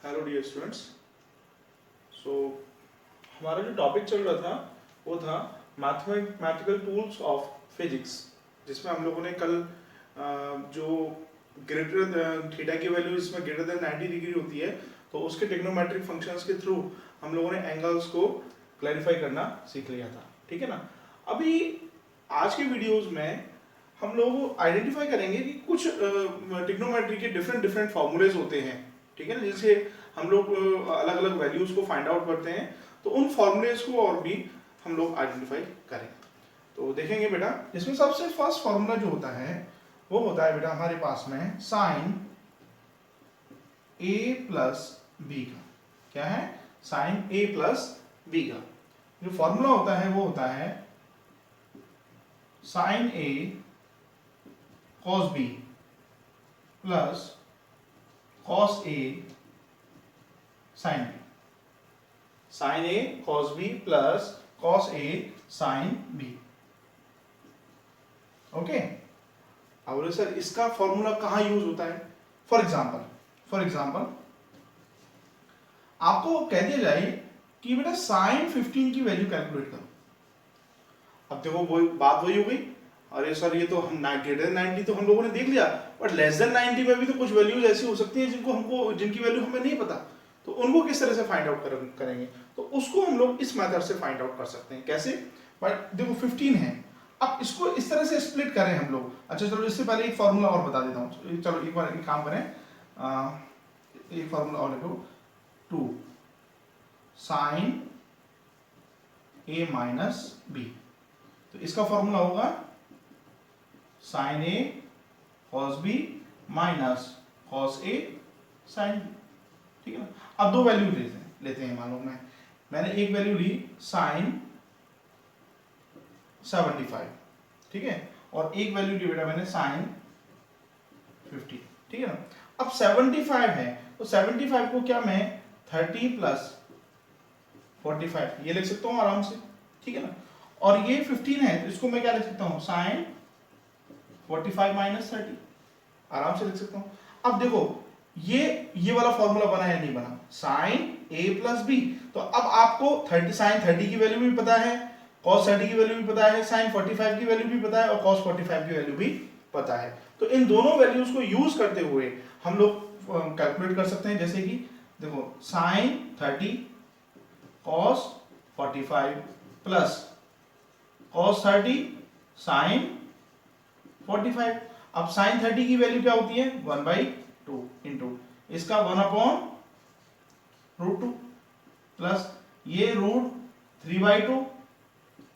Hello dear students. सो हमारा जो topic चल रहा था वो था मैथमेटिकल टूल्स ऑफ फिजिक्स, जिसमें हम लोगों ने कल जो ग्रेटर थीटा की वैल्यू इसमें ग्रेटर देन 90 डिग्री होती है, तो उसके ट्रिग्नोमेट्रिक फंक्शंस के थ्रू हम लोगों ने एंगल्स को क्लैरिफाई करना सीख लिया था। ठीक है ना। अभी आज के वीडियोस में हम लोग आइडेंटिफाई करेंगे कि कुछ ट्रिग्नोमेट्री के डिफरेंट डिफरेंट फॉर्मूलेज होते हैं। ठीक है ना, जिससे हम लोग अलग अलग वैल्यूज को फाइंड आउट करते हैं, तो उन फॉर्मूलेज को और भी हम लोग आइडेंटिफाई करें। तो देखेंगे बेटा, इसमें सबसे फर्स्ट फॉर्मूला जो होता है वो होता है बेटा हमारे पास में साइन ए प्लस बी का। क्या है? साइन ए प्लस बी का जो फॉर्मूला होता है वो होता है sign A cos b plus cos A sine B. Sign A cos b plus cos A sine b. Okay. अब बोले सर इसका फॉर्मूला कहां यूज होता है? फॉर एग्जाम्पल आपको कह दिया जाए कि बेटा साइन 15 की वैल्यू कैलकुलेट करो। अब देखो वो बात वही हो गई, अरे सर ये तो हम ग्रेटर देन 90 तो हम लोगों ने देख लिया, बट लेस देन 90 में भी तो कुछ वैल्यूज ऐसी हो सकती है जिनकी वैल्यू हमें नहीं पता, तो उनको किस तरह से फाइंड आउट करेंगे? तो उसको हम लोग इस मेथड से फाइंड आउट कर सकते हैं। कैसे? बट देखो 15 है, अब इसको इस तरह से स्प्लिट करें हम लोग। अच्छा चलो, इससे पहले एक फॉर्मूला और बता देता हूँ। चलो एक बार एक काम करें, एक फॉर्मूला और लिखो, 2 साइन ए माइनस बी। तो इसका फॉर्मूला होगा sign A cos B minus cos A sine B. ठीक है ना। अब दो वैल्यू लेते हैं। मान लो मैंने एक वैल्यू ली साइन 75, ठीक है, और एक वैल्यू ली बेटा मैंने साइन 50। ठीक है ना। अब 75 है तो 75 को क्या मैं 30 प्लस 45 ये लिख सकता हूं आराम से। ठीक है ना। और ये 15 है तो इसको मैं क्या लिख सकता हूं, साइन 45 माइनस 30 आराम से लिख सकता हूं। अब देखो ये वाला फॉर्मूला बना है नहीं बना, साइन ए प्लस बी। तो अब आपको 30 साइन 30 की वैल्यू भी पता है, cos 30 की वैल्यू भी पता है, sin 45 की वैल्यू भी पता है और cos 45 की वैल्यू भी पता है। तो इन दोनों वैल्यूज को यूज करते हुए हम लोग कैलकुलेट कर सकते हैं। जैसे कि देखो sin 30 cos 45 plus cos 30 sin 45। अब sin 30 की वैल्यू क्या होती है, 1/2 इंटू इसका 1/√2 प्लस ये √3/2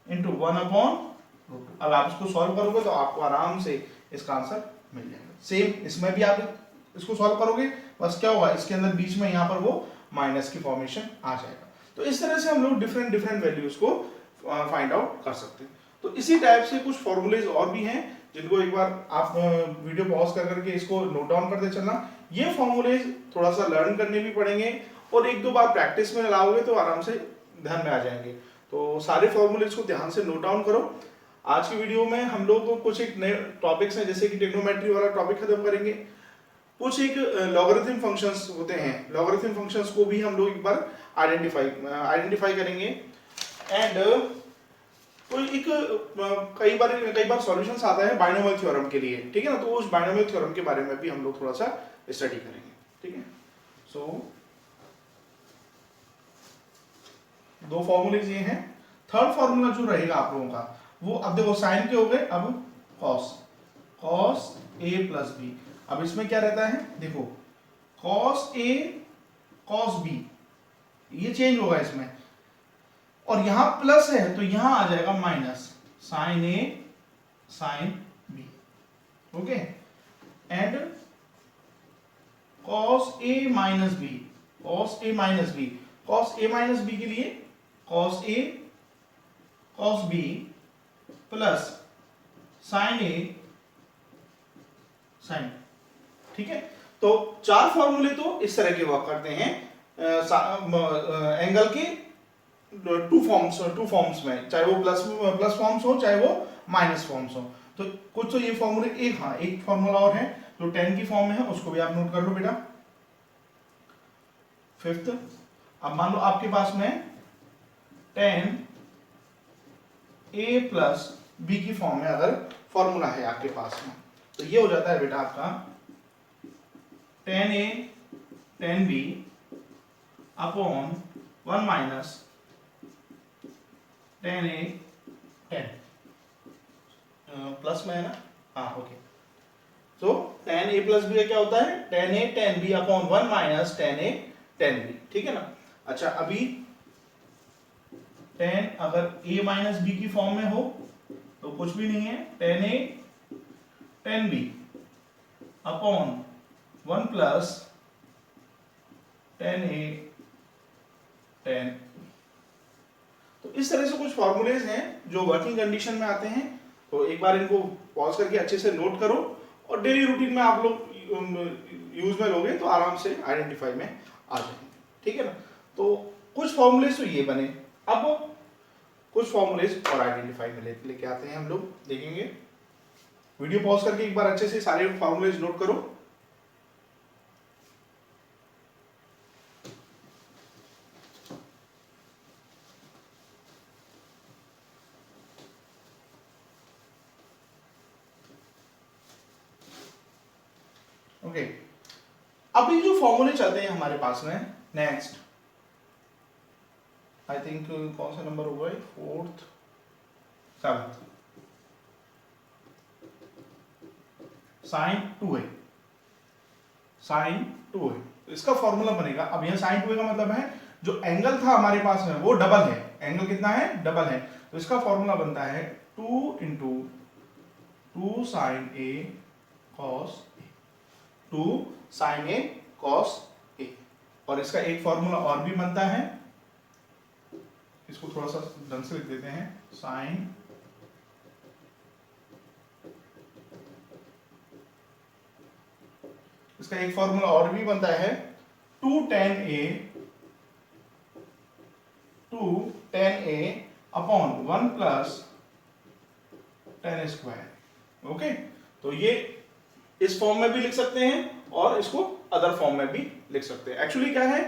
इंटू 1/√2। अब आप इसको सॉल्व करोगे तो आपको आराम से इसका आंसर मिल जाएगा। सेम इसमें भी आप इसको सॉल्व करोगे, बस क्या होगा इसके अंदर बीच में यहाँ पर वो माइनस की फॉर्मेशन आ जाएगा। तो इस तरह से हम लोग डिफरेंट डिफरेंट वैल्यूज को फाइंड आउट कर सकते हैं। तो इसी टाइप से कुछ फॉर्मूलेज और भी हैं जिनको एक बार आप वीडियो पॉज कर करके इसको नोट डाउन करते चलना। ये फॉर्मूलेज थोड़ा सा लर्न करने भी पड़ेंगे और एक दो बार प्रैक्टिस में लाओगे तो आराम से ध्यान में आ जाएंगे। तो सारे फॉर्मूलेज को ध्यान से नोट डाउन करो। आज की वीडियो में हम लोग कुछ एक नए टॉपिक्स हैं, जैसे कि ट्रिग्नोमेट्री वाला टॉपिक खत्म करेंगे। कुछ एक लॉगरिथम फंक्शंस होते हैं, लॉगरिथम फंक्शंस को भी हम लोग एक बार आइडेंटिफाई करेंगे। एंड कोई एक कई बार सॉल्यूशंस आता है बाइनोमियल थ्योरम के लिए। ठीक है ना। तो उस बाइनोमियल थ्योरम के बारे में भी हम लोग थोड़ा सा स्टडी करेंगे। ठीक है। सो दो फॉर्मूलेज ये हैं। थर्ड फॉर्मूला जो रहेगा आप लोगों का वो, अब देखो साइन के हो गए, अब कॉस ए प्लस बी। अब इसमें क्या रहता है, देखो कॉस ए कॉस बी ये चेंज होगा इसमें, और यहां प्लस है तो यहां आ जाएगा minus, sine a sine b. Okay. And cos a minus b, cos a minus b, cos a minus b के लिए cos a cos b plus sine a sine. ठीक है। तो चार फॉर्मूले तो इस तरह के वर्क करते हैं एंगल के टू फॉर्म्स में, चाहे वो प्लस फॉर्म्स हो चाहे वो माइनस फॉर्म्स हो। तो कुछ तो ये फॉर्मूले एक फॉर्मूला और है जो 10 की फॉर्म में है, उसको भी आप नोट कर लो बेटा। फिफ्थ। अब मान लो आपके पास में टेन ए प्लस बी की फॉर्म में अगर फॉर्मूला है आपके पास में, तो ये हो जाता है बेटा आपका tan A tan B upon one minus tan A tan, plus में है ना, हाँ ओके। तो टेन ए प्लस बी का क्या होता है, tan A tan B upon one minus tan A tan B, ठीक है ना। अच्छा अभी टेन अगर ए माइनस बी की फॉर्म में हो तो कुछ भी नहीं है, tan A tan B upon one plus tan A tan. तो इस तरह से कुछ फॉर्मूलेज हैं जो वर्किंग कंडीशन में आते हैं। तो एक बार इनको पॉज करके अच्छे से नोट करो और डेली रूटीन में आप लोग यूज में लोगे तो आराम से आइडेंटिफाई में आ जाएंगे, ठीक है ना। तो कुछ फॉर्मूलेज तो ये बने, अब कुछ फॉर्मूलेज और आइडेंटिफाई में लेके आते हैं हम लोग, देखेंगे। वीडियो पॉज करके एक बार अच्छे से सारे फॉर्मूलेज नोट करो। ओके अब ये जो फॉर्मूले चलते हैं हमारे पास में, नेक्स्ट आई थिंक कौन सा नंबर होगा, fourth seventh, sign to A, sign to ए। तो इसका फॉर्मूला बनेगा, अब यह साइन टू ए का मतलब है जो एंगल था हमारे पास में वो डबल है, एंगल कितना है, डबल है। तो इसका फॉर्मूला बनता है two into two sine A cos A, two sine A cos A. और इसका एक फॉर्मूला और भी बनता है, इसको थोड़ा सा ढंग से लिख देते हैं, साइन इसका एक फॉर्मूला और भी बनता है two tan a upon one plus tan square. Okay, तो ये इस फॉर्म में भी लिख सकते हैं और इसको अदर फॉर्म में भी लिख सकते हैं। एक्चुअली क्या है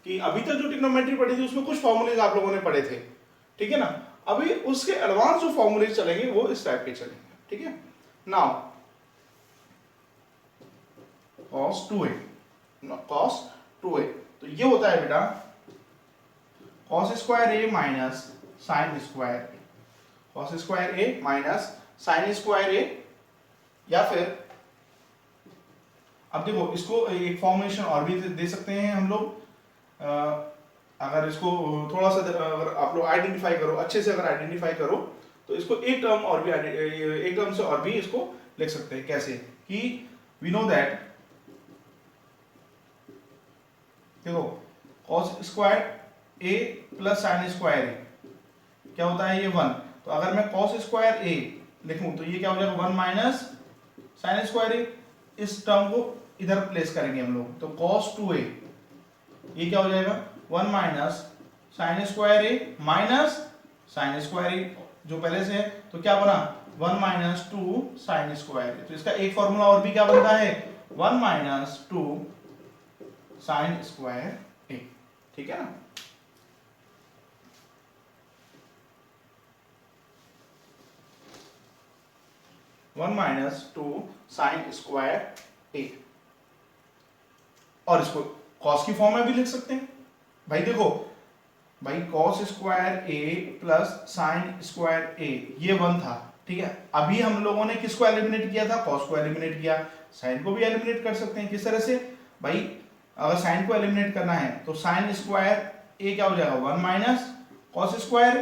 कि अभी तक जो ट्रिग्नोमेट्री पढ़ी थी उसमें कुछ फॉर्मूलेज आप लोगों ने पढ़े थे, ठीक है ना। अभी उसके एडवांस जो फॉर्मूलेज चलेंगे वो इस टाइप के चलेंगे, ठीक है। Now cos 2a, cos 2a, तो ये होता है बेटा cos square a minus sine square a, cos square a minus sine square a। या फिर अब देखो इसको एक फॉर्मुलेशन और भी दे सकते हैं हम लोग, अगर इसको थोड़ा सा अगर आप लोग आइडेंटिफाई करो, अच्छे से अगर आइडेंटिफाई करो तो इसको एक टर्म और भी, एक टर्म से और भी इसको लिख सकते हैं। कैसे कि वी नो दैट, देखो cos square a plus sine square a क्या होता है, ये वन। तो अगर मैं cos स्क्वायर a लिखूं तो ये क्या हो जाएगा, one minus sine square a। इस टर्म को इधर प्लेस करेंगे हम लोग, तो cos 2a ये क्या हो जाएगा, one minus sine square a minus sine square a जो पहले से है, तो क्या बना, one minus two sine square a। तो इसका एक फॉर्मूला और भी क्या बनता है, one minus two sine square A, ठीक है ना। One minus two sine square A, और इसको कॉस की फॉर्म में भी लिख सकते हैं। भाई देखो भाई कॉस स्क्वायर ए प्लस साइन स्क्वायर ए ये वन था, ठीक है। अभी हम लोगों ने किसको एलिमिनेट किया था, कॉस को एलिमिनेट किया। साइन को भी एलिमिनेट कर सकते हैं, किस तरह से भाई, अगर साइन को एलिमिनेट करना है तो साइन स्क्वायर ए क्या हो जाएगा, one minus cos square,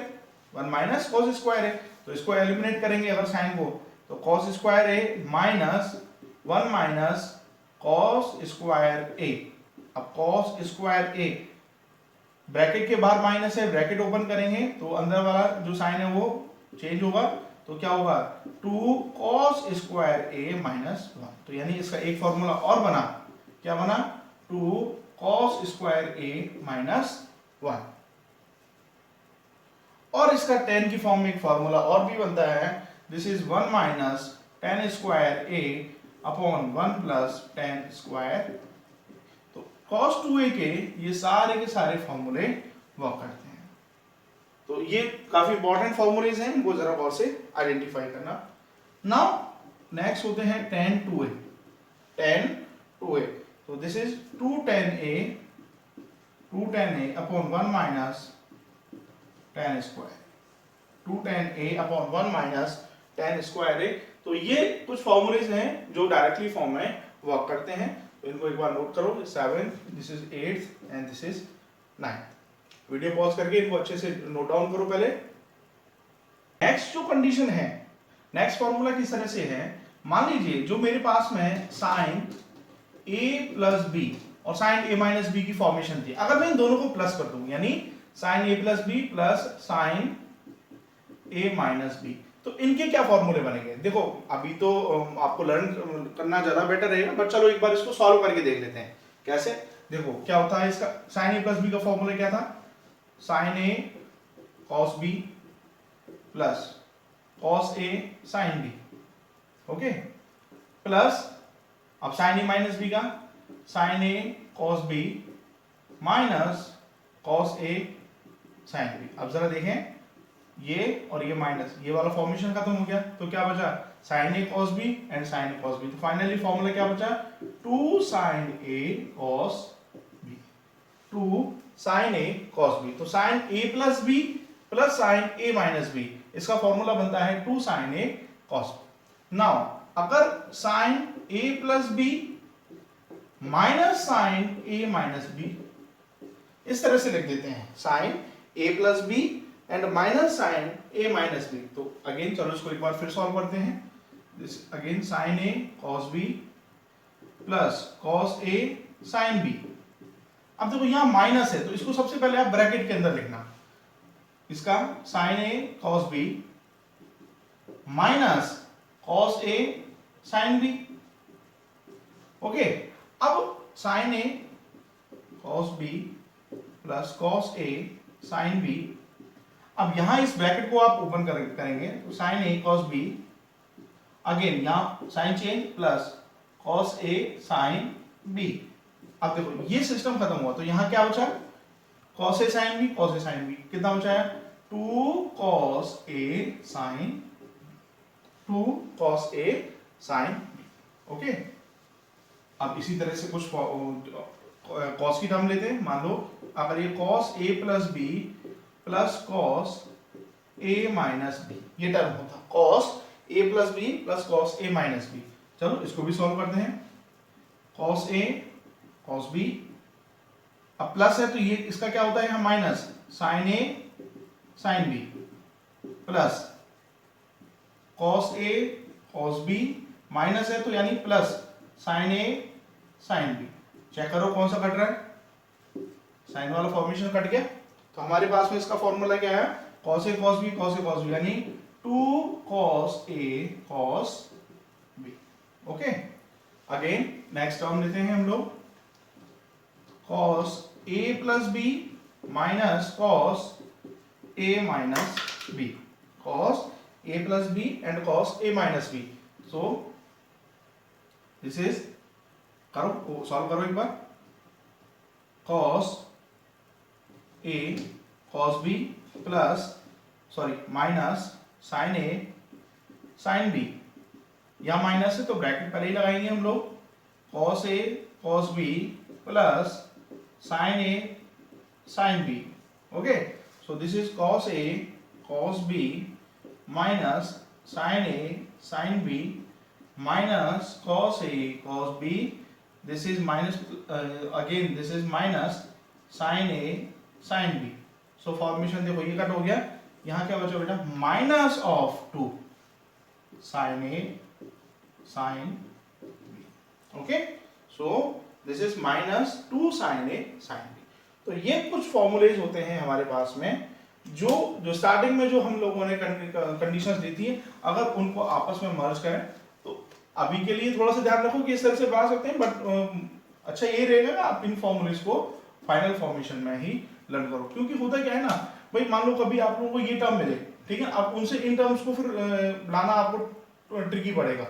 one minus cos square है। तो इसको एलिमिनेट करेंगे अगर साइन को, तो cos square A minus one minus cos square A. अब कॉस स्क्वायर ए ब्रैकेट के बाहर माइनस है, ब्रैकेट ओपन करेंगे तो अंदर वाला जो साइन है वो चेंज होगा, तो क्या होगा, टू कॉस स्क्वायर ए माइनस वन। तो यानी इसका एक फॉर्मूला और बना, क्या बना, टू कॉस स्क्वायर ए माइनस वन। और इसका टेन की फॉर्म में एक फॉर्मूला और भी बनता है, this is one minus ten square A upon one plus tan square. तो cos 2a के ये सारे के सारे फॉर्मूले वर्क करते हैं। तो ये काफी इंपॉर्टेंट फॉर्मूलेज हैं, इनको जरा गौर से आइडेंटिफाई करना। नाउ नेक्स्ट होते हैं tan 2a, tan 2a, तो this is 2 tan a upon 1 minus tan square, 2 tan a upon 1 minus tan square a। तो ये कुछ फॉर्मूलेज हैं जो डायरेक्टली फॉर्म में वर्क करते हैं, तो इनको एक बार नोट करो। 7, this is 8 and this is 9। Video pause करके इनको अच्छे से नोट डाउन करो पहले। नेक्स्ट जो कंडीशन है, नेक्स्ट फॉर्मूला किस तरह से है, मान लीजिए जो मेरे पास में साइन a प्लस बी और साइन a माइनस बी की फॉर्मेशन थी, अगर मैं इन दोनों को प्लस कर दूं, यानी sine a plus b plus sine a minus b, तो इनके क्या फॉर्मूले बनेंगे। देखो अभी तो आपको लर्न करना ज्यादा बेटर रहेगा, बट चलो एक बार इसको सॉल्व करके देख लेते हैं कैसे। देखो क्या होता है इसका, साइन a प्लस बी का फॉर्मूला क्या था, sine a cos b plus cos a sine b, okay, plus अब साइन a माइनस b का sine a cos b minus cos a sine b। अब जरा देखें ये और ये माइनस, ये वाला फॉर्मेशन खत्म हो गया, तो क्या बचा, sine a cos b and sine a cos b। तो फाइनली फॉर्मूला क्या बचा, 2 sin a cos b, 2 sin a cos b। तो sine a plus b plus sine a minus b, इसका फॉर्मूला बनता है 2 sin a cos b। Now अगर sine a plus b minus sine a minus b, इस तरह से लिख देते हैं, sine a plus b and minus sine a minus b। तो अगेन चलो इसको एक बार फिर सॉल्व करते हैं। This again sine a cos b plus cos a sine b। अब देखो यहां माइनस है, तो इसको सबसे पहले आप ब्रैकेट के अंदर लिखना, इसका sine a cos b minus cos a sine b, okay. अब sine a cos b plus cos a sine b, अब यहां इस ब्रैकेट को आप ओपन करेंगे तो sine a cos b, again यहां sine change plus cos a sine b। अब देखो ये सिस्टम खत्म हुआ, तो यहां क्या बचा, cos a sine b, cos a sine b, कितना बचा है, 2 cos a sine, 2 cos a sine b, okay. अब इसी तरह से कुछ cos की टर्म लेते हैं, मान लो अगर ये cos a plus b plus cos a minus b, ये टर्म होता cos a plus b plus cos a minus b। चलो इसको भी सॉल्व करते हैं, cos a cos b, अब प्लस है तो ये इसका क्या होता है यहाँ minus, sin a sin b plus cos a cos b, minus है तो यानी plus sin a sin b। Check करो कौन सा कट रहा है, साइन वाला फॉर्मेशन कट गया, तो हमारे पास में इसका फॉर्मूला क्या है, cos a cos b cos a cos b, यानी 2 cos a cos b, okay. Again next term लेते हैं हम लोग, cos a plus b minus cos a minus b, cos a plus b and cos a minus b। So this is, करो solve करो एक बार, cos a cos b plus sorry minus sin a sin b, यहां minus है तो bracket पहले ही लगाएंगे हम लोग, cos a cos b plus sin a sin b, okay. So this is cos a cos b minus sin a sin b minus cos a cos b, this is minus again this is minus sin a sin b। So formation देखो ये cut हो गया, यहां क्या बचा बेटा, minus of 2 sin a sin b, okay. So this is minus 2 sin a sin b। तो ये कुछ फॉर्मूलेज होते हैं हमारे पास में, जो स्टार्टिंग में जो हम लोगों ने कंडीशंस दी थी, अगर उनको आपस में मर्ज करें तो अभी के लिए थोड़ा सा ध्यान रखो कि इस तरह से बना सकते हैं, बट अच्छा ये रहेगा ना आप इन फॉर्मूलेज को फाइनल फॉर्मेशन में ही लर्न करो, क्योंकि होता क्या है ना भाई, मान लो कभी आप लोगों को ये टर्म मिले, ठीक है, अब उनसे इन टर्म्स को फिर लाना आपको ट्रिकी पड़ेगा।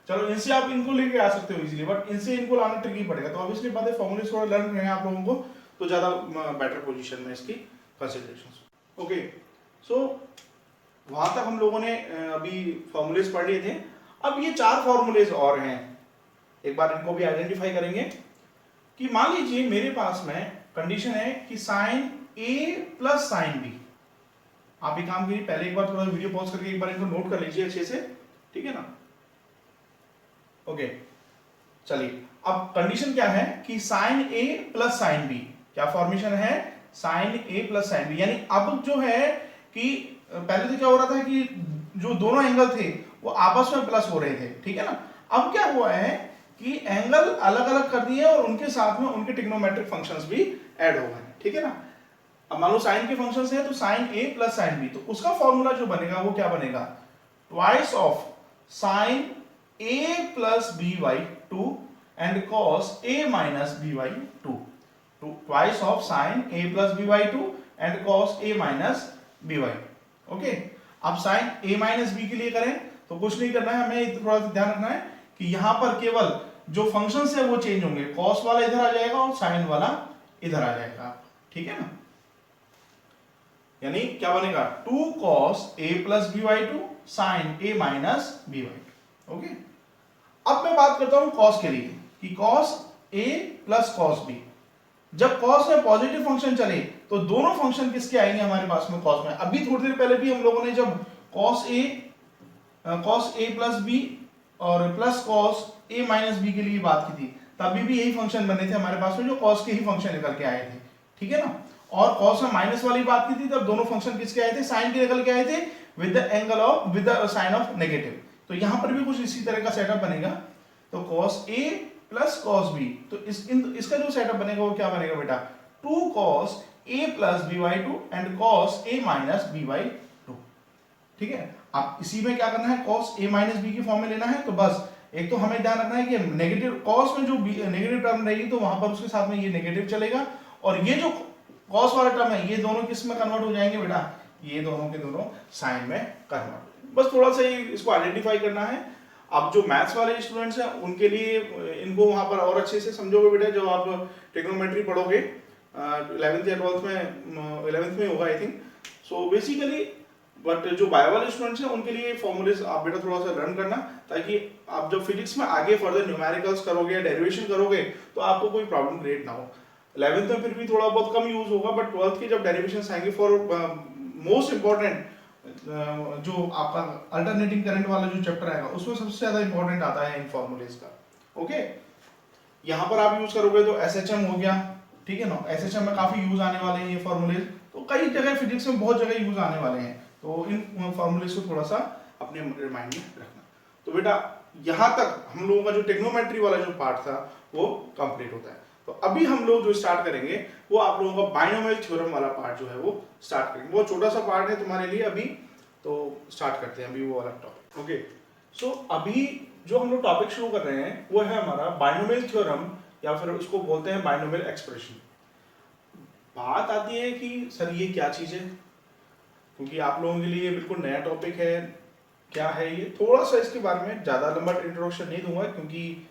चलो इनसे आप इनको लेके आ सकते हो इजीली, बट इनसे इनको लाना ट्रिकी पड़ेगा। तो ऑब्वियसली बात है फॉर्मूले थोड़ा लर्न करेंगे आप लोगों को तो ज्यादा बेटर पोजीशन में इसकी कंसिडरेशन। ओके, सो वहां तक हम लोगों ने अभी फॉर्मूलेज पढ़ लिए थे। अब ये 4 फॉर्मूलेज और हैं, एक बार इनको भी आइडेंटिफाई करेंगे। कि मान लीजिए मेरे पास में कंडीशन है कि sign a plus sine B. आप ये काम कीजिए, पहले एक बार थोड़ा वीडियो पॉज करके एक बार इनको नोट कर लीजिए अच्छे से, ठीक है ना। ओके, चलिए अब कंडीशन क्या है कि sign a plus sine B, क्या फॉर्मेशन है, sign a plus sine B. यानी अब जो है कि पहले तो क्या हो रहा था कि जो दोनों एंगल थे वो आपस में प्लस हो रहे थे, ठीक है ना। अब क्या हुआ है कि एंगल अलग अलग कर दिए और उनके साथ में उनके ट्रिग्नोमेट्रिक फंक्शंस भी ऐड हो गए, ठीक है ना। अब मान लो साइन के फंक्शंस है तो sine a plus sine b, तो उसका फॉर्मूला जो बनेगा वो क्या बनेगा, twice of sine a plus b by 2 and cos a minus b by 2, twice of sin a plus b by 2 and cos a minus b by 2। Okay, अब sin a minus b के लिए करें तो कुछ नहीं करना है, हमें थोड़ा सा ध्यान रखना है कि यहां पर केवल जो फंक्शंस है वो चेंज होंगे, cos वाला इधर आ जाएगा और sin वाला इधर आ जाएगा, ठीक है ना। यानी क्या बनेगा 2 cos a plus b by 2 sin a minus b by 2। Okay, अब मैं बात करता हूं cos के लिए कि cos a plus cos b, जब cos में पॉजिटिव फंक्शन चले तो दोनों फंक्शन किसके आएंगे हमारे पास में cos में। अभी थोड़ी देर पहले भी हम लोगों ने जब cos a प्लस b और plus cos a minus b के लिए बात की थी, तभी भी यही फंक्शन बने थे हमारे पास में जो cos के ही फंक्शन निकल के आए थे, ठीक है ना। और cos में माइनस वाली बात की थी तब दोनों फंक्शन किसके आए थे, साइन के निकल के आए थे with the angle of with the sine of negative. तो यहां पर भी कुछ इसी तरह का सेटअप बनेगा, तो cos a plus cos b, तो इसका जो सेटअप बनेगा वो क्या बनेगा बेटा, 2 cos a plus b by 2 and cos a minus b by 2, ठीक है। अब इसी में क्या करना है, cos a माइनस b की फॉर्म में लेना है। तो बस एक तो हमें ध्यान रखना है कि नेगेटिव cos में जो नेगेटिव टर्म रहेगी तो वहां पर उसके साथ में ये नेगेटिव चलेगा, और ये जो cos वाला टर्म है ये दोनों किस में कन्वर्ट हो जाएंगे बेटा, ये दोनों के दोनों साइन में कन्वर्ट हो जाएंगे। बस थोड़ा सा इसको आइडेंटिफाई करना है। अब जो मैथ्स वाले स्टूडेंट्स हैं उनके लिए इनको वहां पर और अच्छे से समझोगे बेटा, जब आप ट्रिग्नोमेट्री पढ़ोगे 11th या 12th में, 11th में होगा I think. So basically but जो बायो वाले स्टूडेंट्स हैं उनके लिए फॉर्मूलेस आप बेटा थोड़ा सा लर्न करना, ताकि आप जब फिजिक्स में आगे फर्दर न्यूमेरिकल्स करोगे या डेरिवेशन करोगे तो आपको कोई प्रॉब्लम क्रिएट ना हो। 11th में फिर भी थोड़ा बहुत कम यूज होगा, बट 12th के जब डेरिवेशन आएंगे फॉर मोस्ट इंपॉर्टेंट जो आपका अल्टरनेटिंग करंट वाला जो चैप्टर आएगा उसमें सबसे ज्यादा इंपॉर्टेंट आता है इन फॉर्मूलेज का। ओके, यहां पर आप यूज करोगे तो एसएचएम हो गया, ठीक है ना। एसएचएम में काफी यूज आने वाले हैं ये फॉर्मूलेज, तो कई जगह फिजिक्स में बहुत जगह यूज आने वाले हैं, तो इन फॉर्मूलेज को थोड़ा सा अपने माइंड में रखना। तो बेटा यहां तक हम लोगों का जो ट्रिग्नोमेट्री वाला जो पार्ट था वो कंप्लीट होता है। तो अभी हम लोग जो स्टार्ट करेंगे वो आप लोगों का बाइनोमियल थ्योरम वाला पार्ट जो है वो स्टार्ट करेंगे। बहुत छोटा सा पार्ट है तुम्हारे लिए अभी, तो स्टार्ट करते हैं अभी वो वाला टॉपिक। ओके, सो अभी जो हम लोग टॉपिक शुरू कर रहे हैं वो है हमारा बाइनोमियल थ्योरम, या फिर उसको बोलते हैं बाइनोमियल एक्सप्रेशन। बात आती है कि सर ये क्या चीज है, क्योंकि आप लोगों के लिए बिल्कुल नया टॉपिक है, क्या है ये, थोड़ा सा इसके बारे में ज्यादा लंबा इंट्रोडक्शन नहीं दूंगा, क्योंकि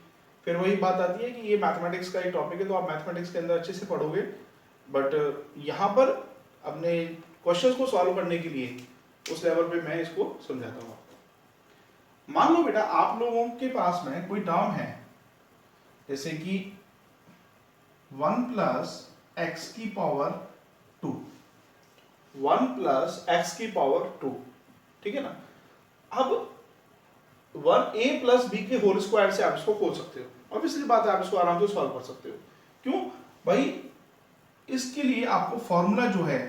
फिर वही बात आती है कि ये मैथमेटिक्स का एक टॉपिक है तो आप मैथमेटिक्स के अंदर अच्छे से पढ़ोगे, बट यहाँ पर अपने क्वेश्चंस को सॉल्व करने के लिए उस लेवल पे मैं इसको समझाता हूँ आपको। मान लो बेटा आप लोगों के पास में कोई टर्म है जैसे कि 1 प्लस एक्स की पावर 2, 1 प्लस एक्स की पावर 2, ठीक है ना। अब 1a प्लस बी के होल स्क्वायर से आप इसको खोल सकते हो, ऑब्वियसली बात है आप इसको आराम से सॉल्व कर सकते हो। क्यों भाई, इसके लिए आपको फॉर्मूला जो है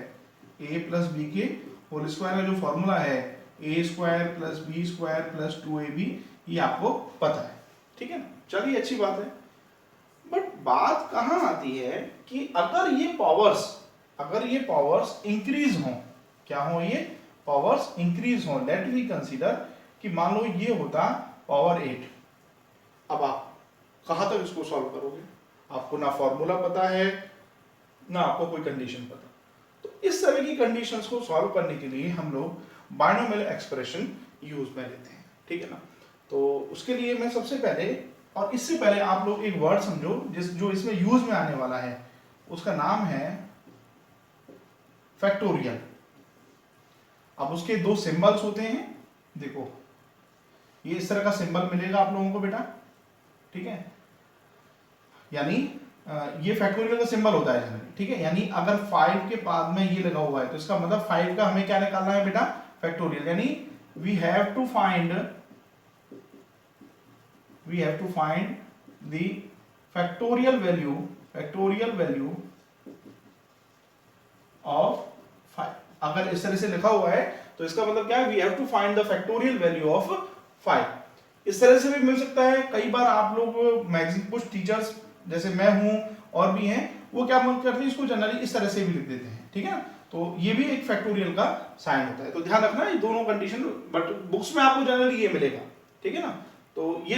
a प्लस बी के होल स्क्वायर का जो फॉर्मूला है a square plus b square plus 2ab, ये आपको पता है, ठीक है ना। चलिए अच्छी बात है, बट बात कहां आती है कि अगर ये पावर्स इंक्रीज हो, क्या हो, ये पावर्स इंक्रीज हो, लेट वी कंसीडर कि मान लो ये होता पावर 8। अब आप कहां तक इसको सॉल्व करोगे, आपको ना फॉर्मूला पता है ना आपको कोई कंडीशन पता। तो इस तरह की कंडीशंस को सॉल्व करने के लिए हम लोग बाइनोमियल एक्सप्रेशन यूज में लेते हैं, ठीक है ना। तो उसके लिए मैं सबसे पहले, और इससे पहले आप लोग एक वर्ड समझो जो इसमें यूज में आने वाला है, उसका नाम है फैक्टोरियल। अब उसके दो सिंबल्स होते हैं, देखो ये इस तरह का सिंबल मिलेगा आप लोगों को बेटा, ठीक है, यानी ये फैक्टोरियल का सिंबल होता है जनरली, ठीक है, यानी अगर 5 के बाद में ये लगा हुआ है तो इसका मतलब 5 का हमें क्या निकालना है बेटा, फैक्टोरियल, यानी we have to find the factorial value of 5। अगर इस तरह से लिखा हुआ है तो इसका मतलब क्या है, we have to find the factorial value of 5। इस तरह से भी मिल सकता है, कई बार आप लोग मैक्सिमम कुछ टीचर्स जैसे मैं हूं और भी हैं, वो क्या करते हैं, इसको जनरली इस तरह से भी लिख देते हैं, ठीक है ना, तो ये भी एक फैक्टोरियल का साइन होता है। तो ध्यान रखना ये दोनों कंडीशन, बट बुक्स में आपको जनरली ये मिलेगा, ठीक है ना, तो ये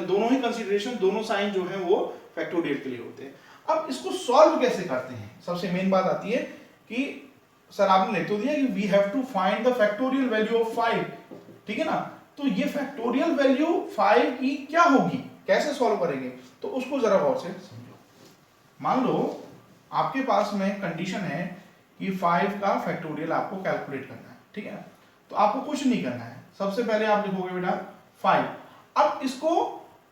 दोनों ही कंसीडरेशन, दोनों साइन जो है वो फैक्टोरियल के लिए होते हैं। अब इसको सॉल्व कैसे करते हैं, सबसे मेन बात आती है कि सर आपने लिख तो दिया कि we have to find the factorial value of 5, ठीक है ना, तो ये फैक्टोरियल वैल्यू 5 की क्या होगी, कैसे सॉल्व करेंगे, तो उसको जरा गौर से समझो। मान लो आपके पास में कंडीशन है कि 5 का फैक्टोरियल आपको कैलकुलेट करना है, ठीक है, तो आपको कुछ नहीं करना है, सबसे पहले आप लिखोगे बेटा 5। अब इसको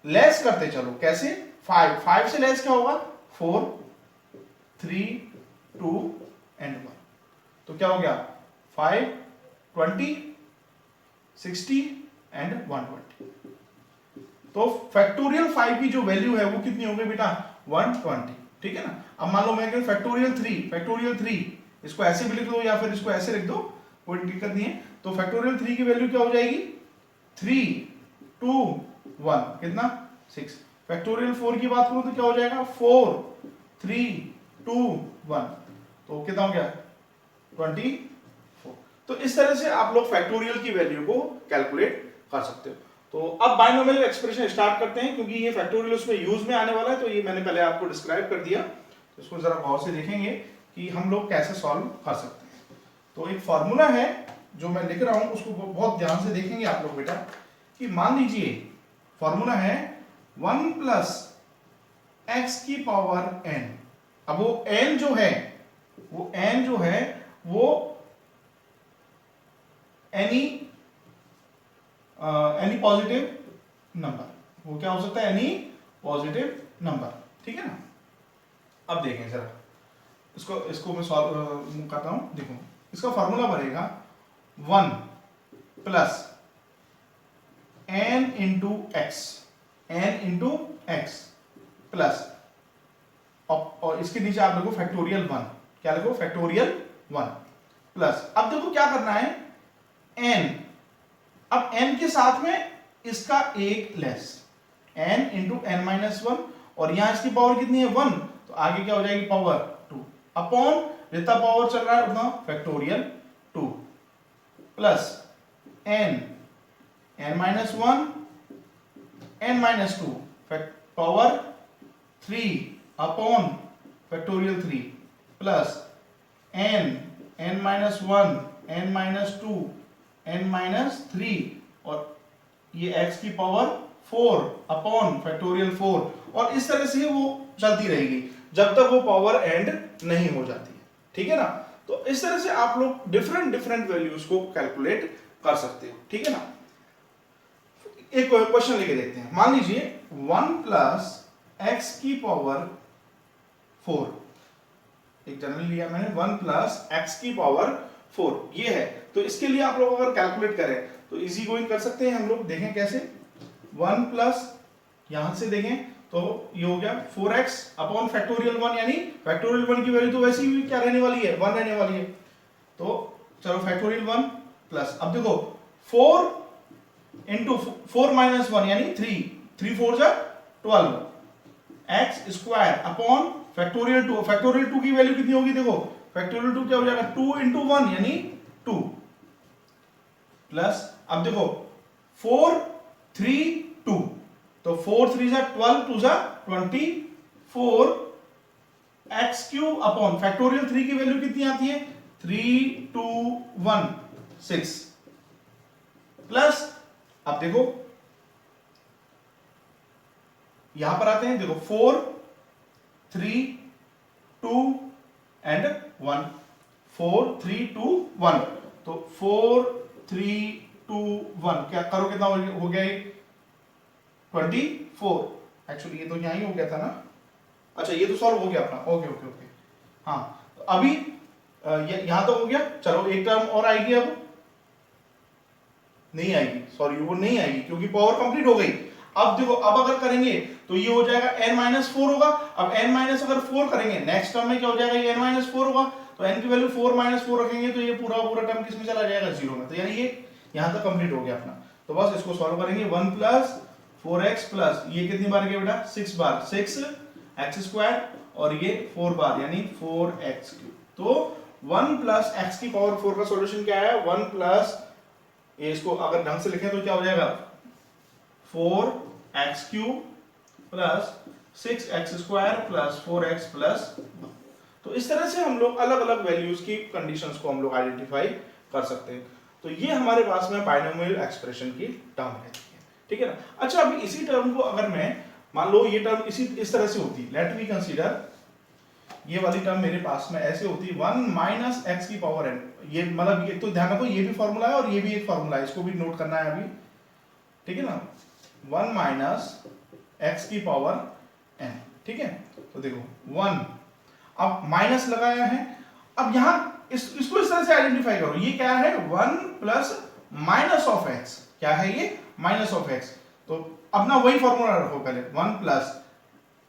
लेस करते चलो, कैसे, 5 से लेस क्या होगा, 4, 3, 2 एंड 1, तो क्या हो गया 5, 20, 60 एंड 120। तो फैक्टोरियल 5 की जो वैल्यू है वो कितनी हो गई बेटा, 120, ठीक है ना। अब मान लो मैं कहूं फैक्टोरियल 3, इसको ऐसे भी लिख दो या फिर इसको ऐसे लिख दो, कोई दिक्कत नहीं है। तो फैक्टोरियल 3 की वैल्यू क्या हो जाएगी, 3, 2, 1, कितना 6। फैक्टोरियल 4 की बात करूं तो क्या हो जाएगा, 4, 3, 2, 1, तो कितना हो गया 24। तो इस तरह से आप लोग फैक्टोरियल की वैल्यू को कैलकुलेट कर सकते हो। तो अब बाइनोमियल एक्सप्रेशन स्टार्ट करते हैं, क्योंकि ये फैक्टोरियल उसमें यूज में आने वाला है, तो ये मैंने पहले आपको डिस्क्राइब कर दिया, तो इसको जरा गौर से देखेंगे कि हम लोग कैसे सॉल्व कर सकते हैं। तो एक फॉर्मूला है जो मैं लिख रहा हूं, उसको बहुत ध्यान से देखेंगे आप लोग बेटा, कि मान लीजिए फॉर्मूला है 1 प्लस एक्स की पावर n। अब वो n जो है वो एनी पॉजिटिव नंबर, वो क्या हो सकता है, एनी पॉजिटिव नंबर, ठीक है ना। अब देखें जरा इसको मैं सॉल्व करता हूं, देखो इसका फॉर्मूला बनेगा 1 plus n into x plus, और इसके नीचे आप लिखो फैक्टोरियल 1, क्या लिखो, फैक्टोरियल 1 प्लस, अब देखो क्या करना है, n, अब n के साथ में इसका एक less, n into n minus 1, और यहां इसकी पावर कितनी है 1, तो आगे क्या हो जाएगी पावर 2 अपॉन, जितना पावर चल रहा है उतना factorial 2 plus n minus 1, n minus 2 power 3 upon factorial 3 plus n minus 1, n minus 2, n minus 3, और ये x की पावर 4 अपॉन फैक्टोरियल 4, और इस तरह से वो चलती रहेगी जब तक वो पावर एंड नहीं हो जाती है, ठीक है ना। तो इस तरह से आप लोग डिफरेंट वैल्यूज को कैलकुलेट कर सकते हो, ठीक है ना। एक क्वेश्चन लेके देखते हैं, मान लीजिए 1 प्लस एक्स की पावर 4, एक जनरल लिया मैंने, 1 प्लस एक्स की पावर 4 ये है, तो इसके लिए आप लोग अगर कैलकुलेट करें तो इजी गोइंग कर सकते हैं हम लोग, देखें कैसे, 1 प्लस यहां से देखें तो ये हो गया 4x अपॉन फैक्टोरियल 1, यानी फैक्टोरियल 1 की वैल्यू तो वैसे ही क्या रहने वाली है, 1 रहने वाली है, तो चलो फैक्टोरियल 1 प्लस, अब देखो 4 इंटू 4 माइनस 1 यानी 3 4 जा 12 x square upon factorial 2, factorial 2 की वैल्यू कितनी होगी, देखो फैक्टोरियल 2 क्या हो जाएगा, 2 इंटू 1 यानी 2 प्लस, अब देखो 4 3 2, तो 4 3 जा 12, 2 जा 24 एक्स क्यूब अपॉन फैक्टोरियल 3 की वैल्यू कितनी आती है, 3 2 1 6 प्लस, अब देखो यहां पर आते हैं, देखो 4 3 2 एंड 1, 4 3 2 1, तो 4 3 2 1 क्या करो, कितना हो गया ये 24। एक्चुअली ये तो यहां ही हो गया था ना, अच्छा ये तो सॉल्व हो गया अपना, ओके ओके ओके। हाँ तो अभी यहां तो हो गया, चलो एक टर्म और आएगी, अब नहीं आएगी, सॉरी वो नहीं आएगी क्योंकि पावर कंप्लीट हो गई। अब देखो, अब अगर करेंगे तो ये हो जाएगा n-4 होगा। अब अगर 4 करेंगे नेक्स्ट टर्म में क्या हो जाएगा, ये n-4 होगा, तो n की वैल्यू 4 रखेंगे तो ये पूरा पूरा टर्म किसमें चला जाएगा, 0 में। तो यानी ये यहां तक कंप्लीट हो गया अपना। तो बस इसको सॉल्व करेंगे, 1 प्लस 4x प्लस ये कितनी बार गया बेटा, 6 बार, 6x² और ये 4 बार यानी 4x³। तो 1 प्लस x की पावर 4 का सॉल्यूशन क्या है, 1 प्लस, ये इसको अगर ढंग से लिखें तो क्या हो जाएगा, 4x³ plus 6x² plus 4x plus 1। तो इस तरह से हम लोग अलग अलग वैल्यूज की कंडीशंस को हम लोग आइडेंटिफाई कर सकते हैं। तो ये हमारे पास में बाइनोमियल एक्सप्रेशन की टर्म रहती है, ठीक है ना। अच्छा, अभी इसी टर्म को अगर मैं मान लो ये टर्म इस तरह से होती, लेट मी कंसीडर ये वाली टर्म मेरे पास में ऐसे होती 1 माइनस एक्स की पावर n। ये मतलब एक तो ध्यान रखो, ये भी फॉर्मूला है और ये भी एक फॉर्मूला है, इसको भी नोट करना है अभी, ठीक है ना। 1 माइनस एक्स की पावर n, ठीक है। तो देखो 1, अब माइनस लगाया है, अब यहां इसको इस तरह से आइडेंटिफाई करो, ये क्या है, 1 प्लस माइनस ऑफ एक्स, क्या है ये, माइनस ऑफ एक्स। तो अपना वही फॉर्मूला रखो पहले, 1 plus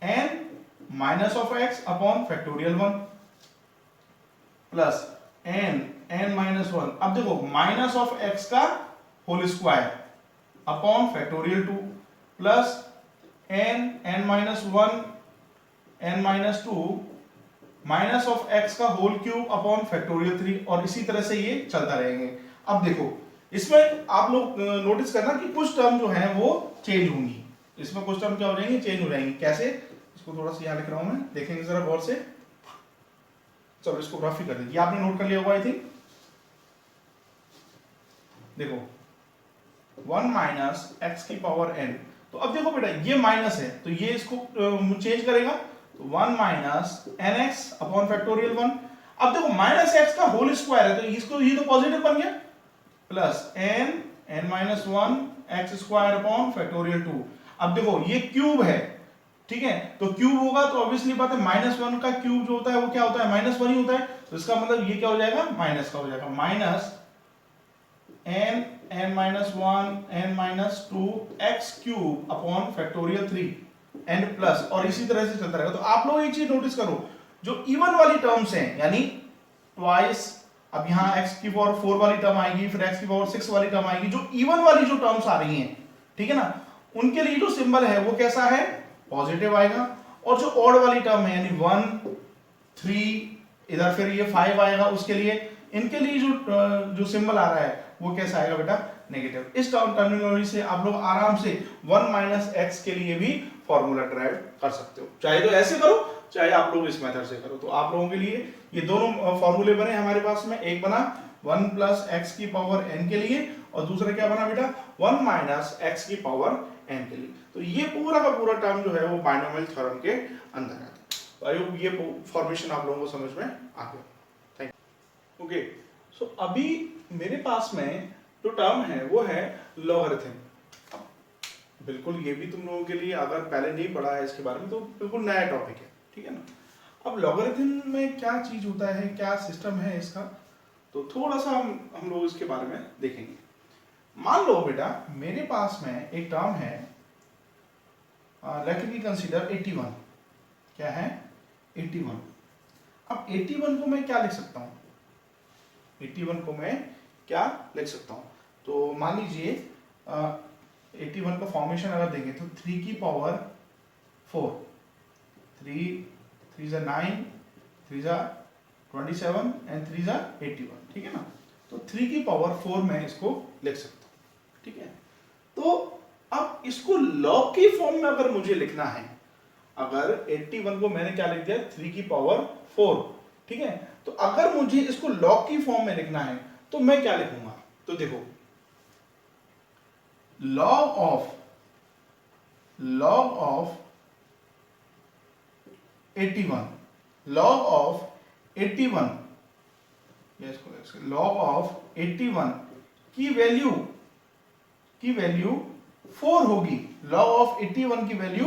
n minus of x upon factorial 1 plus n minus 1। अब देखो माइनस ऑफ एक्स का whole square upon factorial 2 plus n minus 1 n minus 2 minus of x का होल क्यूब अपॉन फैक्टोरियल 3, और इसी तरह से ये चलता रहेंगे। अब देखो इसमें आप लोग नोटिस करना कि कुछ टर्म जो है वो चेंज होंगी, इसमें कुछ टर्म क्या हो जाएंगी, चेंज हो जाएंगी। कैसे, इसको थोड़ा सा यहां लिख रहा हूं मैं, देखेंगे जरा गौर से। चलो इसको ग्राफी कर दीजिए, आपने नोट कर लिया होगा आई थिंक। देखो 1 माइनस एक्स की पावर n, तो अब देखो बेटा ये माइनस है तो ये इसको चेंज करेगा, तो 1 माइनस nx अपॉन फैक्टोरियल 1। अब देखो माइनस एक्स का होल स्क्वायर है तो इसको ये तो पॉजिटिव बन गया, plus n minus 1 x square upon factorial 2। अब देखो ये क्यूब है, ठीक है, तो क्यूब होगा तो ऑब्वियसली बात है -1 का क्यूब जो होता है वो क्या होता है, -1 ही होता है। तो इसका मतलब ये क्या हो जाएगा, माइनस का हो जाएगा, minus n minus 1 n minus 2 x cube upon factorial 3 and plus, और इसी तरह से चलता रहेगा। तो आप लोग एक चीज नोटिस करो, जो इवन वाली टर्म्स हैं यानी ट्वाइस, अब यहां x की पावर 4 वाली टर्म आएगी, फिर x की पावर 6 वाली टर्म आएगी, जो इवन वाली जो टर्म्स आ रही हैं, ठीक है ना, उनके लिए जो सिंबल है वो कैसा है, पॉजिटिव आएगा। और जो ऑड वाली टर्म है यानी 1 3 इधर फिर ये 5 आएगा, उसके लिए इनके लिए जो सिंबल आ रहा है वो कैसा आएगा बेटा, नेगेटिव। इस टर्मिनोलॉजी से आप लोग आराम से 1 माइनस एक्स के लिए भी फॉर्मूला ड्राइव कर सकते हो, चाहे तो ऐसे करो चाहे आप लोग इस मेथड से करो। तो आप लोगों के लिए ये दोनों फॉर्मूले बने हमारे पास में, एक बना 1 प्लस एक्स की पावर n के लिए और दूसरा क्या बना बेटा 1 माइनस एक्स की पावर n के लिए। तो ये पूरा का पूरा टर्म जो है वो बाइनोमियल थ्योरम के अंदर आता है। तो आई होप ये फॉर्मेशन आप लोगों को समझ में आ गया। Thank you. ओके, सो अभी मेरे पास में जो टर्म है वो है लॉगरिथम। बिल्कुल ये भी तुम लोगों के लिए अगर पहले नहीं पढ़ा है इसके बारे में तो बिल्कुल नया टॉपिक है, ठीक है ना। अब लॉगरिथम में क्या चीज होता है, क्या सिस्टम है इसका, तो थोड़ा सा हम लोग इसके बारे में देखेंगे। मान लो बेटा मेरे पास में एक टर्म है, लेट मी कंसीडर 81। क्या है, 81। अब 81 को मैं क्या लिख सकता हूं, 81 को मैं क्या लिख सकता हूं, तो मान लीजिए 81 का फॉर्मेशन अगर देंगे तो 3 की पावर 4, 3 जा 9, 3 जा 27 एंड 3 जा 81, ठीक है ना। तो 3 की पावर 4 मैं इसको लिख सकता हूं, ठीक है। तो अब इसको लॉग की फॉर्म में अगर मुझे लिखना है, अगर 81 को मैंने क्या लिख दिया 3 की पावर 4, ठीक है, तो अगर मुझे इसको लॉग की फॉर्म में लिखना है तो मैं क्या लिखूंगा, तो देखो log of 81, log of 81, log of 81 की वैल्यू 4 होगी। log of 81 की वैल्यू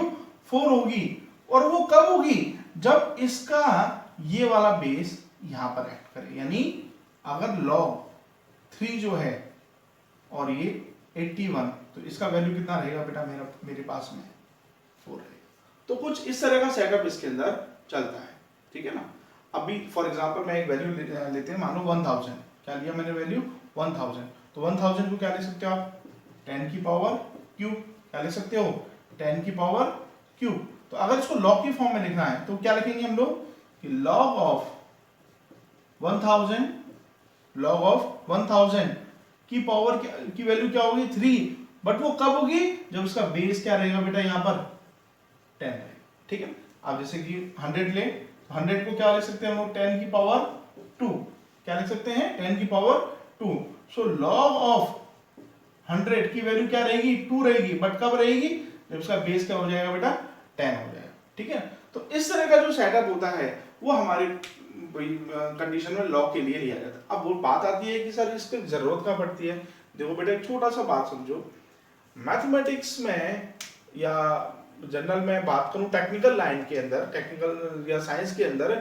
4 होगी, और वो कब होगी? जब इसका ये वाला बेस यहां पर एक्ट करे, यानी अगर log 3 जो है और ये 81, तो इसका वैल्यू कितना रहेगा बेटा? मेरे पास में 4 रहेगा। तो कुछ इस तरह का सेटअप इसके अंदर चलता है, ठीक है ना। अभी फॉर एग्जांपल मैं एक वैल्यू लेते हैं, मान लो 1000। क्या लिया मैंने वैल्यू? 1000। तो 1000 को क्या ले सकते हो आप? 10 की पावर क्यूब। क्या ले सकते हो? 10 की पावर क्यूब। तो अगर इसको लॉग की फॉर्म में लिखना है तो क्या लिखेंगे हम लोग कि लॉग ऑफ 1000 की पावर की वैल्यू क्या होगी? 3। बट वो कब होगी? जब उसका बेस क्या रहेगा बेटा? यहां पर 10 रहेगा, ठीक है। अब जैसे कि 100 ले, 100 को क्या लिख सकते हैं हम लोग? 10 की पावर 2। क्या लिख सकते हैं? 10 की पावर 2। सो लॉग ऑफ 100 की वैल्यू क्या रहेगी? 2 रहेगी। बट कब रहेगी? जब उसका बेस क्या हो जाएगा बेटा? 10 हो जाएगा, ठीक है। तो इस तरह का जो सेटअप होता है वो हमारे कंडीशन में लॉग के लिए लिया जाता है। अब वो बात आती है कि सर इसकी जरूरत क्या पड़ती है? देखो बेटा, एक छोटा सा बात समझो। मैथमेटिक्स में या जनरल में बात करूं, टेक्निकल लाइन के अंदर, टेक्निकल या साइंस के अंदर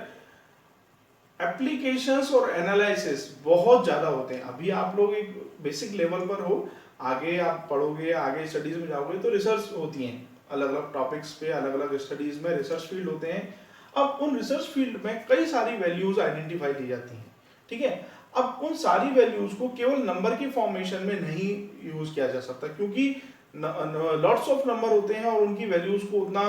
एप्लीकेशंस और एनालिसिस बहुत ज्यादा होते हैं। अभी आप लोग एक बेसिक लेवल पर हो, आगे आप पढ़ोगे, आगे स्टडीज में जाओगे तो रिसर्च होती हैं अलग अलग टॉपिक्स पे, अलग अलग स्टडीज में रिसर्च फील्ड होते हैं। अब उन रिसर्च फील्ड में कई सारी वैल्यूज आइडेंटिफाई की जाती हैं, ठीक है। अब उन सारी वैल्यूज को केवल नंबर की फॉर्मेशन में नहीं यूज किया जा सकता, क्योंकि लॉट्स ऑफ नंबर होते हैं और उनकी वैल्यूज को उतना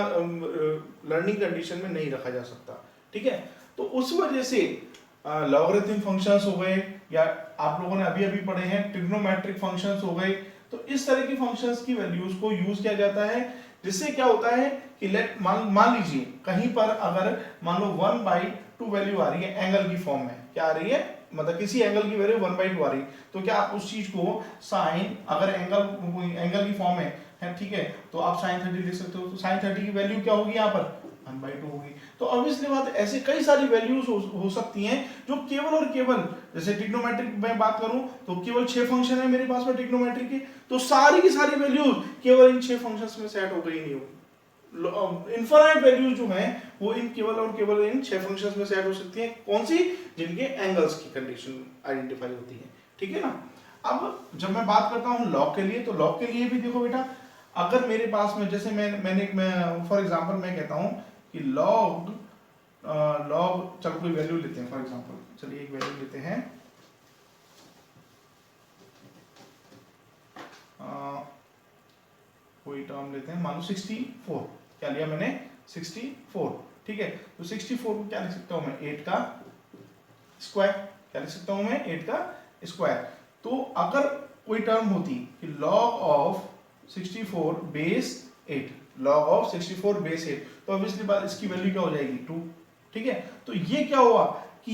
लर्निंग कंडीशन में नहीं रखा जा सकता, ठीक है। तो उस वजह से लॉगरिथम फंक्शंस हो गए, या आप लोगों ने अभी अभी पढ़े हैं ट्रिग्नोमेट्रिक फंक्शंस हो गए। तो इस तरह की फंक्शंस की वैल्यूज को यूज किया जाता है, जिससे क्या होता है कि मान लीजिए कहीं पर अगर मान लो 1/2 वैल्यू आ रही है एंगल की फॉर्म में, क्या आ रही है? मतलब किसी एंगल की वैल्यू 1/2 आ रही है, तो क्या आप उस चीज को साइन, अगर एंगल की फॉर्म है, ठीक है, तो आप साइन 30 लिख सकते हो। तो साइन 30 की वैल्यू क्या होगी? यहाँ पर 1/2 होगी। तो ऑब्वियसली बात, ऐसे कई सारी वैल्यूज हो सकती हैं जो केवल और केवल, जैसे ट्रिग्नोमेट्रिक में बात करूं तो केवल 6 फंक्शन है मेरे पास में ट्रिग्नोमेट्रिक के, तो सारी की सारी वैल्यूज केवल इन 6 फंक्शंस में सेट हो गई नहीं होगी। इनफाइनाइट वैल्यूज जो हैं वो इन केवल और केवल इन 6 फंक्शंस में सेट हो सकती हैं। कौन सी? जिनके एंगल्स की कंडीशन आइडेंटिफाई होती है, ठीक है ना। अब जब मैं बात करता हूं लॉग के लिए, तो लॉग के लिए भी देखो बेटा, अगर मेरे पास में जैसे मैं फॉर एग्जांपल मैं कहता हूं कि लॉग चलो कोई वैल्यू लेते हैं, फॉर एग्जांपल चलिए एक वैल्यू लेते हैं, कोई टर्म लेते हैं, मान लो 64। क्या लिया मैंने? 64, ठीक है। तो 64 को क्या लिख सकता हूं मैं? 8 का स्क्वायर। क्या लिख सकता हूं मैं? 8 का स्क्वायर। तो अगर कोई टर्म होती कि log of 64 base 8, log of 64 base 8, तो ऑब्वियसली बात इसकी वैल्यू क्या हो जाएगी? 2, ठीक है। तो ये क्या हुआ कि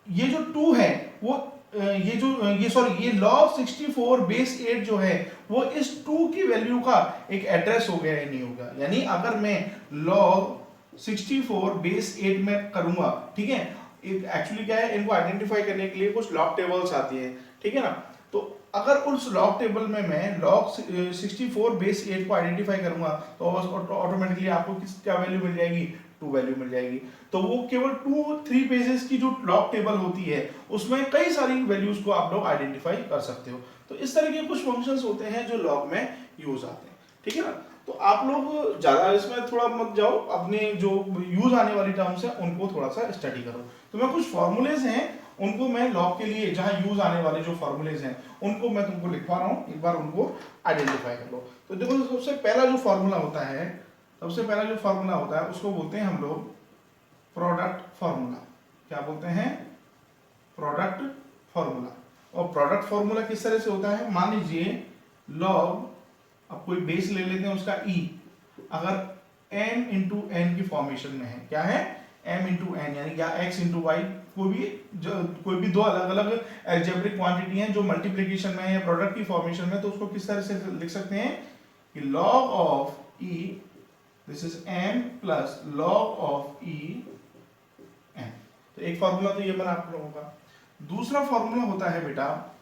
ये जो 2 है वो ये log 64 बेस 8 जो है वो इस 2 की वैल्यू का एक एड्रेस हो गया या नहीं होगा। यानी अगर मैं log 64 बेस 8 में करूंगा, ठीक है, एक्चुअली क्या है, इनको आइडेंटिफाई करने के लिए कुछ लॉग टेबल्स आती है, ठीक है ना। तो अगर उस लॉग टेबल में मैं log 64 बेस 8 को आइडेंटिफाई करूंगा तो ऑटोमेटिकली आपको क्या वैल्यू मिल जाएगी? 2 वैल्यू मिल जाएगी। तो वो केवल 2-3 पेजेस की जो लॉग टेबल होती है उसमें कई सारी वैल्यूज को आप लोग आइडेंटिफाई कर सकते हो। तो इस तरह के कुछ फंक्शंस होते हैं जो लॉग में यूज आते हैं, ठीक है ना। तो आप लोग ज्यादा इसमें थोड़ा मत जाओ, अपने जो यूज आने वाली टर्म्स है उनको थोड़ा सा स्टडी करो। तो मैं कुछ फॉर्मूलेज हैं उनको मैं लॉग के लिए जहां यूज आने वाले जो फॉर्मूलेज हैं उनको मैं तुमको लिखवा रहा हूं, एक बार उनको आइडेंटिफाई कर लो। तो देखो सबसे पहला जो फॉर्मूला होता है उसको बोलते हैं हम लोग प्रोडक्ट फॉर्मूला। क्या बोलते हैं? Product formula. और प्रोडक्ट फॉर्मूला किस तरह से होता है? मान लीजिए लॉग, अब कोई बेस ले लेते हैं उसका e, अगर m इंटू n की फॉर्मेशन में है, क्या है? m इंटू n, यानी क्या x इंटू y, कोई भी दो अलग अलग एल्जेब्रिक क्वांटिटी हैं जो मल्टीप्लिकेशन में है या प्रोडक्ट की फॉर्मेशन में, तो उसको किस तरह से लिख सकते हैं कि log of e this is n plus log of e n। तो एक फॉर्मूला तो ये बना आप लोगों का। दूसरा फॉर्मूला होता है बेटा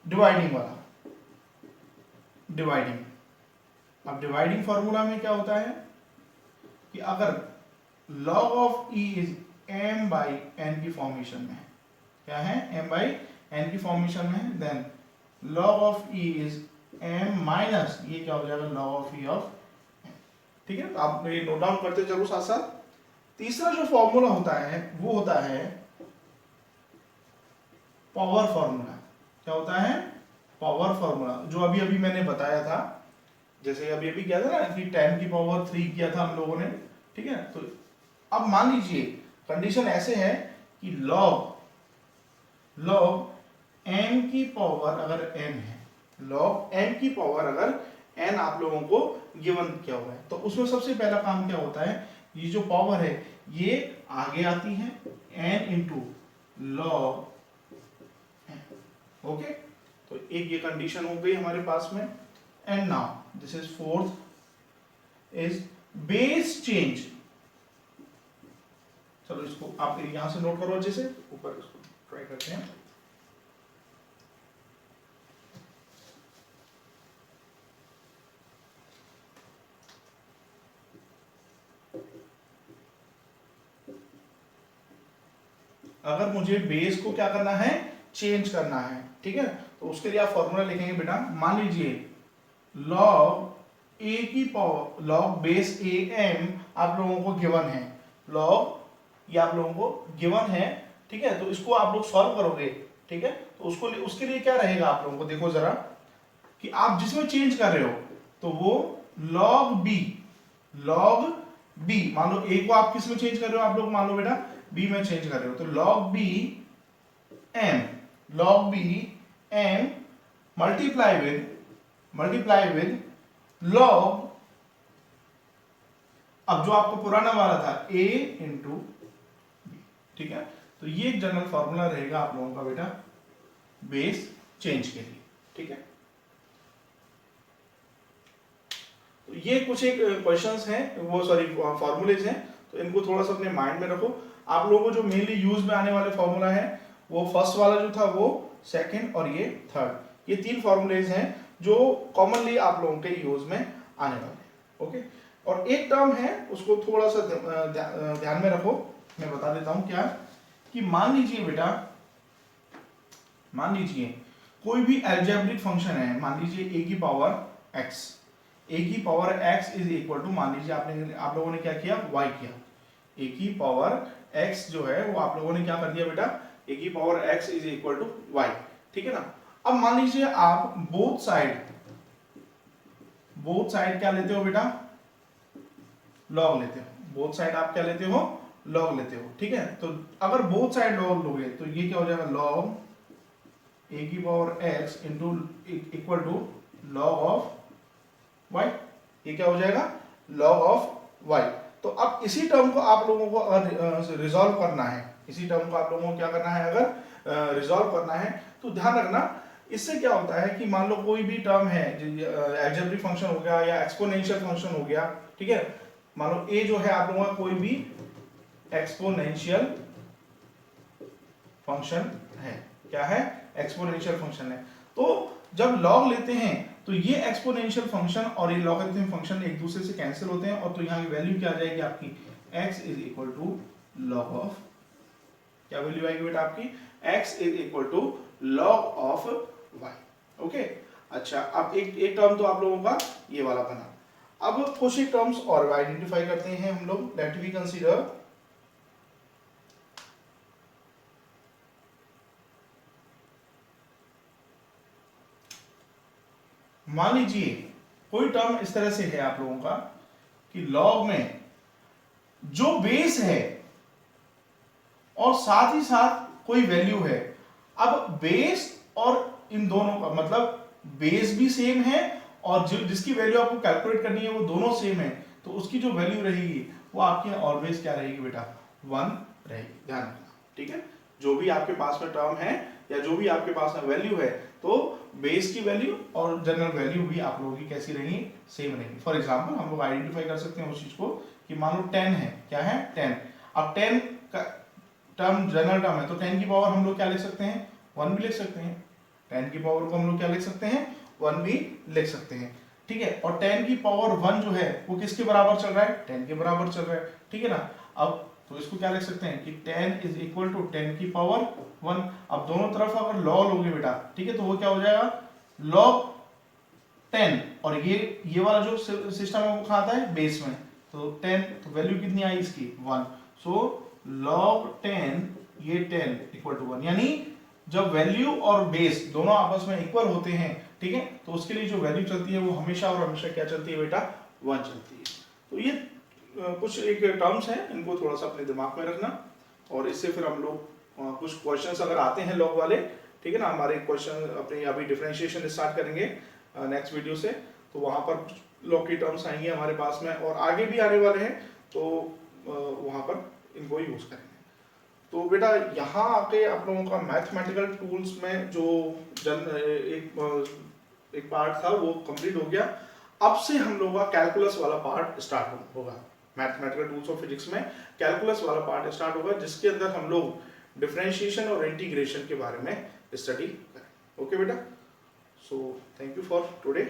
डिवाइडिंग वाला। डिवाइडिंग, अब डिवाइडिंग फॉर्मूला में क्या होता है कि अगर log of e is m by n की फॉर्मेशन में है, क्या है m बाई n की फॉर्मेशन में है, then log of e is m minus ये क्या हो जाएगा log of e of n। ठीक है, तो आप ये नोट डाउन करते चलो साथ साथ। तीसरा जो फॉर्मूला होता है वो होता है पावर फॉर्मूला। क्या होता है? पावर फॉर्मूला, जो अभी अभी मैंने बताया था। जैसे अभी अभी किया था ना कि 10 की पावर 3 किया था हम लोगों ने, ठीक है। तो अब मान लीजिए कंडीशन ऐसे है कि log n की पावर अगर n है, log n की पावर अगर n आप लोगों को गिवन किया हुआ है, तो उसमें सबसे पहला काम क्या होता है, ये जो पावर है ये आगे आती है n into log n। Okay, तो एक ये कंडीशन हो गई हमारे पास में। And now this is fourth is base change. चलो इसको आप यहां से नोट करो अच्छे से, ऊपर इसको ट्राई करते हैं। अगर मुझे बेस को क्या करना है, चेंज करना है, ठीक है, तो उसके लिए आप फॉर्मूला लिखेंगे बेटा। मान लीजिए log a की power, log base a m आप लोगों को गिवन है, log ये आप लोगों को गिवन है, ठीक है। तो इसको आप लोग सॉल्व करोगे, ठीक है। तो उसको उसके लिए क्या रहेगा आप लोगों को, देखो जरा कि आप जिसमें चेंज कर रहे हो तो वो log b मान लो a को आप किस में चेंज कर रहे हो, आप लोग मान लो बेटा b में चेंज कर रहे हो, तो log b m multiply with log, अब जो आपको पुराना वाला था a इंटू b, ठीक है। तो ये एक जनरल फॉर्मूला रहेगा आप लोगों का बेटा बेस चेंज के लिए, ठीक है। तो ये कुछ एक क्वेश्चंस हैं, वो सॉरी फॉर्मूलेज हैं, तो इनको थोड़ा सा अपने माइंड में रखो। आप लोगों को जो मेनली यूज में आने वाले फॉर्मूला है वो फर्स्ट वाला जो था वो, सेकंड और ये थर्ड, ये तीन फॉर्मूलेज हैं जो कॉमनली आप लोगों के यूज में आने वाले हैं। ओके, और एक टर्म है उसको थोड़ा सा ध्यान में रखो, मैं बता देता हूं क्या, कि मान लीजिए बेटा, मान लीजिए कोई भी अलजेब्रिक फंक्शन है, मान लीजिए a की power x is equal to, मान लीजिए आप लोगों ने क्या किया, y किया, a की पावर x जो है वो आप लोगों ने क्या कर दिया बेटा, a की power x is equal to y, ठीक है ना। अब मान लीजिए आप बोथ साइड क्या लेते हो बेटा, लॉग लेते हो, बोथ साइड आप क्या लेते हो, लॉग लेते हो, ठीक है। तो अगर बोथ साइड लॉग लोगे तो ये क्या हो जाएगा, लॉग a की power x into equal to log of y, ये क्या हो जाएगा, log ऑफ y। तो अब इसी टर्म को आप लोगों को अगर रिजॉल्व करना है, इसी टर्म को आप लोगों को क्या करना है, अगर रिजॉल्व करना है तो ध्यान रखना, इससे क्या होता है कि मान लो कोई भी टर्म है, अलजेब्रिक फंक्शन हो गया या एक्सपोनेंशियल फंक्शन हो गया, ठीक है। मान लो a जो है आप लोगों का कोई भी एक्सपोनेंशियल फंक्शन है, क्या है, एक्सपोनेंशियल फंक्शन है। तो जब log लेते हैं तो ये एक्सपोनेंशियल फंक्शन और ये लॉगरिथम फंक्शन एक दूसरे से कैंसिल होते हैं, और तो यहाँ की वैल्यू क्या आ जाएगी आपकी, x is equal to log of, क्या वैल्यू आएगी बेटा आपकी, x is equal to log of y। Okay, अच्छा, अब एक टर्म तो आप लोगों का ये वाला बना। अब कुछ एक टर्म्स और आइडेंटिफाई करते हैं हम लोग, लेट वी कंसीडर। मान लीजिए कोई टर्म इस तरह से है आप लोगों का कि लॉग में जो बेस है और साथ ही साथ कोई वैल्यू है। अब बेस और इन दोनों का मतलब बेस भी सेम है और जिसकी वैल्यू आपको कैलकुलेट करनी है वो दोनों सेम है, तो उसकी जो वैल्यू रहेगी वो आपकी ऑलवेज क्या रहेगी बेटा, 1 रहेगी, ध्यान रखना, ठीक है। जो भी आपके पास में टर्म है या जो भी आपके पास में वैल्यू है, तो बेस की वैल्यू और जनरल वैल्यू भी आप लोगों की कैसी रहेंगी, सेम रहेंगी। फॉर एग्जांपल हम लोग आइडेंटिफाई कर सकते हैं उस चीज को कि मान लो 10 है, क्या है 10। अब 10 का टर्म जनरल टर्म है, तो 10 की पावर हम लोग क्या लिख सकते हैं, 1 भी लिख सकते हैं। 10 की पावर को हम लोग क्या लिख सकते हैं, 1 भी लिख सकते हैं, ठीक है। और 10 की पावर 1 जो है वो किसके बराबर चल रहा है, 10 के बराबर चल रहा है, ठीक है ना। अब तो इसको क्या लिख सकते हैं कि 10 इज इक्वल टू 10 की पावर 1। अब दोनों तरफ अगर लॉग लोगे बेटा, ठीक है, तो वो क्या हो जाएगा लॉग 10, और ये वाला जो सिस्टम है वो कहाँ आता है, बेस में। तो 10, तो वैल्यू कितनी आई इसकी 1, सो log 10 ये 10 इक्वल टू 1, यानी जब वैल्यू और बेस दोनों आपस में इक्वल होते हैं, ठीक है, तो उसके लिए जो वैल्यू चलती है वो हमेशा और हमेशा क्या चलती है बेटा, 1 चलती है। तो ये कुछ एक टर्म्स हैं, इनको थोड़ा सा अपने दिमाग में रखना, और इससे फिर हम लोग कुछ क्वेश्चंस अगर आते हैं लॉग वाले, ठीक है ना, हमारे क्वेश्चन अपने अभी डिफरेंशिएशन स्टार्ट करेंगे नेक्स्ट वीडियो से, तो वहां पर लॉग की टर्म्स आएंगे हमारे पास में, और आगे भी आने वाले हैं, तो वहां पर इनको यूज करेंगे। तो बेटा यहाँ आके आप लोगों का मैथमेटिकल टूल्स में जो एक पार्ट था वो कंप्लीट हो गया। अब से हम लोगों का कैलकुलस वाला पार्ट स्टार्ट होगा। मैथमेटिकल टूल्स ऑफ फिजिक्स में कैलकुलस वाला पार्ट स्टार्ट होगा, जिसके अंदर हम लोग डिफरेंशिएशन और इंटीग्रेशन के बारे में स्टडी करें। ओके बेटा, so thank you for today.